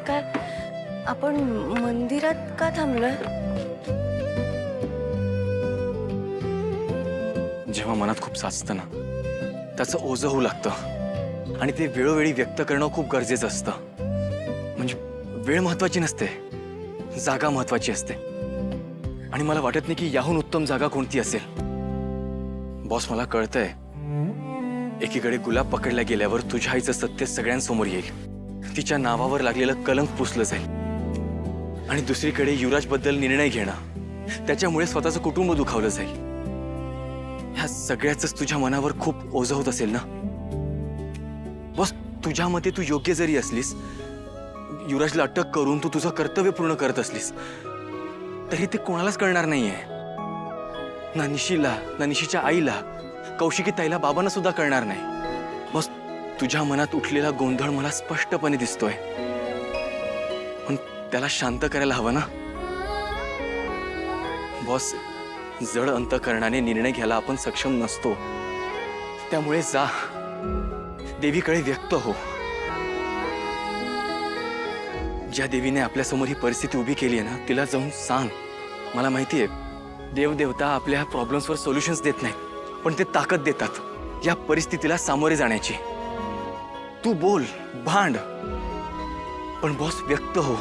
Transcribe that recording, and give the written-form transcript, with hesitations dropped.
काय आपण मंदिरात का थांबलोय? जेव्हा मनात खूप साचतं ना, त्याचं ओझं होऊ लागतं आणि ते वेळोवेळी व्यक्त करणं खूप गरजेचं असतं. म्हणजे वेळ महत्वाची नसते, जागा महत्वाची असते. आणि मला वाटत नाही की याहून उत्तम जागा कोणती असेल. बॉस, मला कळतंय, एकीकडे गुलाब पकडल्या गेल्यावर तुझ्या आईचं सत्य सगळ्यांसमोर येईल, तिच्या नावावर लागलेलं कलंक पुसलं जाईल. आणि दुसरीकडे युवराजबद्दल निर्णय घेणं, त्याच्यामुळे स्वतःचं कुटुंब दुखावलं जाईल. ह्या सगळ्याच तुझ्या मनावर खूप ओझं होत असेल ना. बॉस, तुझ्या मते तू योग्य जरी असलीस, युवराजला अटक करून तू तुझं कर्तव्य पूर्ण करत असलीस, तरी ते कोणालाच कळणार नाहीये. ना निशीला, ना निशीच्या आईला, कौशिकी ताईला, बाबांना सुद्धा कळणार नाही. बस तुझ्या मनात उठलेला गोंधळ मला स्पष्टपणे दिसतोय, पण त्याला शांत करायला हवं ना. बॉस, जड अंतकरणाने निर्णय घ्यायला आपण सक्षम नसतो. त्यामुळे जा, देवीकडे व्यक्त हो. ज्या देवीने आपल्यासमोर ही परिस्थिती उभी केली आहे ना, तिला जाऊन सांग, मला माहितीये देवदेवता आपल्या प्रॉब्लेम्सवर सोल्युशन्स देत नाहीत, पण ते ताकद देतात या परिस्थितीला सामोरे जाण्याची. तू बोल, भांड, पण बॉस व्यक्त हो.